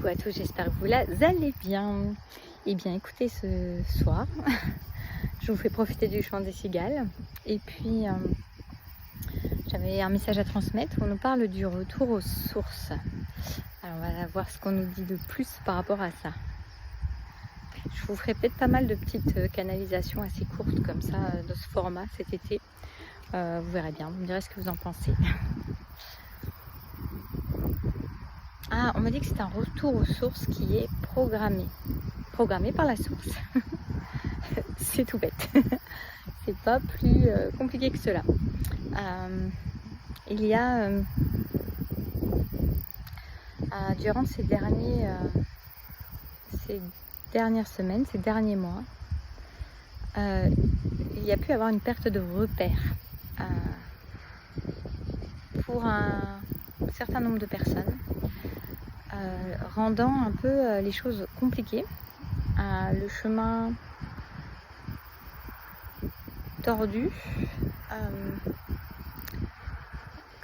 Coucou à tous, j'espère que vous allez bien. Et bien écoutez, ce soir, je vous fais profiter du chant des cigales. Et puis, j'avais un message à transmettre. On nous parle du retour aux sources. Alors, on va voir ce qu'on nous dit de plus par rapport à ça. Je vous ferai peut-être pas mal de petites canalisations assez courtes comme ça, de ce format cet été. Vous verrez bien, vous me direz ce que vous en pensez. Ah, on m'a dit que c'est un retour aux sources qui est programmé. Programmé par la source. C'est tout bête. C'est pas plus compliqué que cela. Il y a durant ces dernières semaines, ces derniers mois, il y a pu avoir une perte de repères pour un certain nombre de personnes, rendant un peu les choses compliquées, le chemin tordu,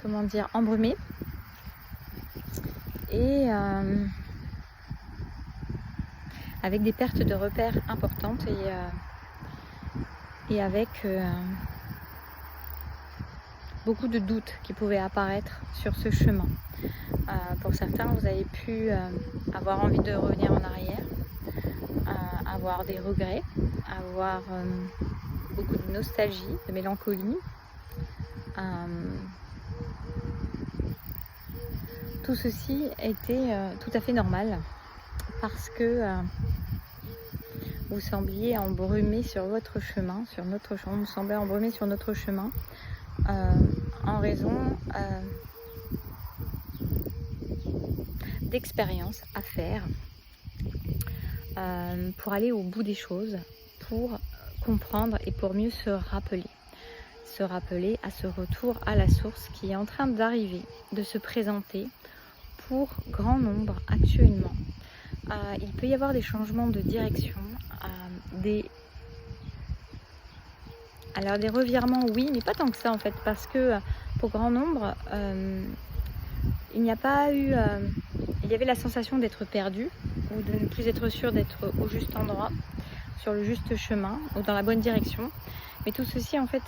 comment dire, embrumé, et avec des pertes de repères importantes et avec beaucoup de doutes qui pouvaient apparaître sur ce chemin. Pour certains, vous avez pu avoir envie de revenir en arrière, avoir des regrets, avoir beaucoup de nostalgie, de mélancolie. Tout ceci était tout à fait normal parce que vous sembliez embrumé sur votre chemin, sur notre chemin, vous semblez embrumé sur notre chemin en raison d'expériences à faire pour aller au bout des choses, pour comprendre et pour mieux se rappeler à ce retour à la source qui est en train d'arriver, de se présenter pour grand nombre actuellement. Il peut y avoir des changements de direction, des revirements, oui, mais pas tant que ça en fait, parce que pour grand nombre, il n'y a pas eu, il y avait la sensation d'être perdu ou de ne plus être sûr d'être au juste endroit, sur le juste chemin ou dans la bonne direction. Mais tout ceci en fait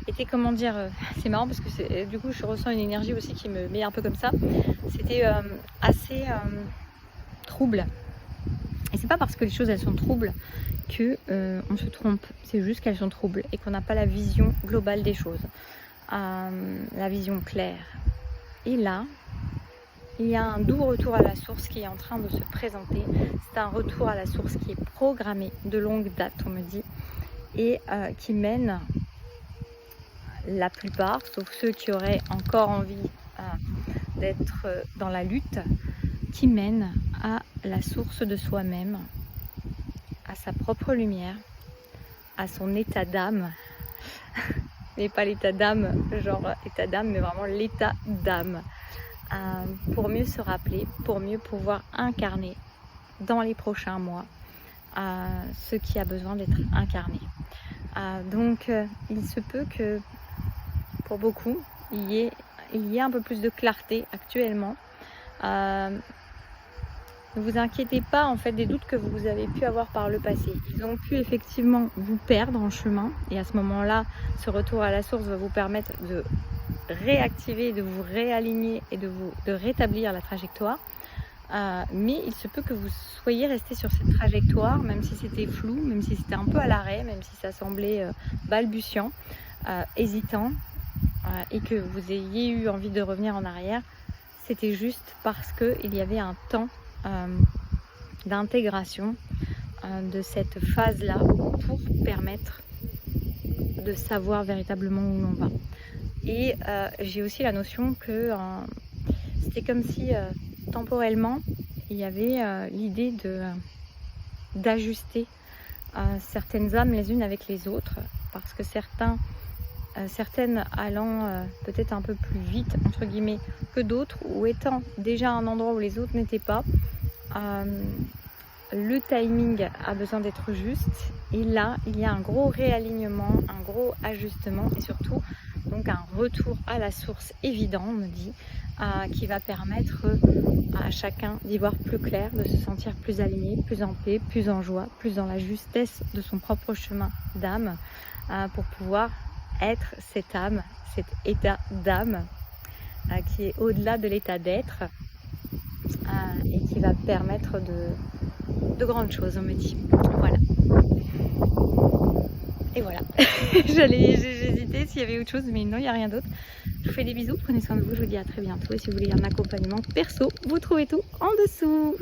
était comment dire, c'est marrant parce que du coup je ressens une énergie aussi qui me met un peu comme ça. C'était assez trouble. Et c'est pas parce que les choses elles sont troubles que on se trompe, c'est juste qu'elles sont troubles et qu'on n'a pas la vision globale des choses, la vision claire. Et là, il y a un doux retour à la source qui est en train de se présenter. C'est un retour à la source qui est programmé de longue date, on me dit, et qui mène la plupart, sauf ceux qui auraient encore envie d'être dans la lutte, qui mène à la source de soi-même, à sa propre lumière, à son état d'âme, mais pas l'état d'âme, genre état d'âme, mais vraiment l'état d'âme, pour mieux se rappeler, pour mieux pouvoir incarner dans les prochains mois ce qui a besoin d'être incarné. Donc il se peut que pour beaucoup il y ait un peu plus de clarté actuellement. Ne vous inquiétez pas en fait des doutes que vous avez pu avoir par le passé. Ils ont pu effectivement vous perdre en chemin et à ce moment-là, ce retour à la source va vous permettre de réactiver, de vous réaligner et de rétablir la trajectoire. Mais il se peut que vous soyez resté sur cette trajectoire, même si c'était flou, même si c'était un peu à l'arrêt, même si ça semblait balbutiant, hésitant, et que vous ayez eu envie de revenir en arrière. C'était juste parce qu'il y avait un temps d'intégration de cette phase-là pour permettre de savoir véritablement où l'on va. Et j'ai aussi la notion que c'était comme si temporellement il y avait l'idée d'ajuster certaines âmes les unes avec les autres, parce que certaines allant peut-être un peu plus vite entre guillemets que d'autres, ou étant déjà à un endroit où les autres n'étaient pas, le timing a besoin d'être juste, et là il y a un gros réalignement, un gros ajustement, et surtout donc un retour à la source évident, on me dit, qui va permettre à chacun d'y voir plus clair, de se sentir plus aligné, plus en paix, plus en joie, plus dans la justesse de son propre chemin d'âme, pour pouvoir être cette âme, cet état d'âme qui est au-delà de l'état d'être et qui va permettre de grandes choses, on me dit. Voilà. Et voilà. J'hésitais s'il y avait autre chose, mais non, il n'y a rien d'autre. Je vous fais des bisous, prenez soin de vous, je vous dis à très bientôt. Et si vous voulez un accompagnement perso, vous trouvez tout en dessous.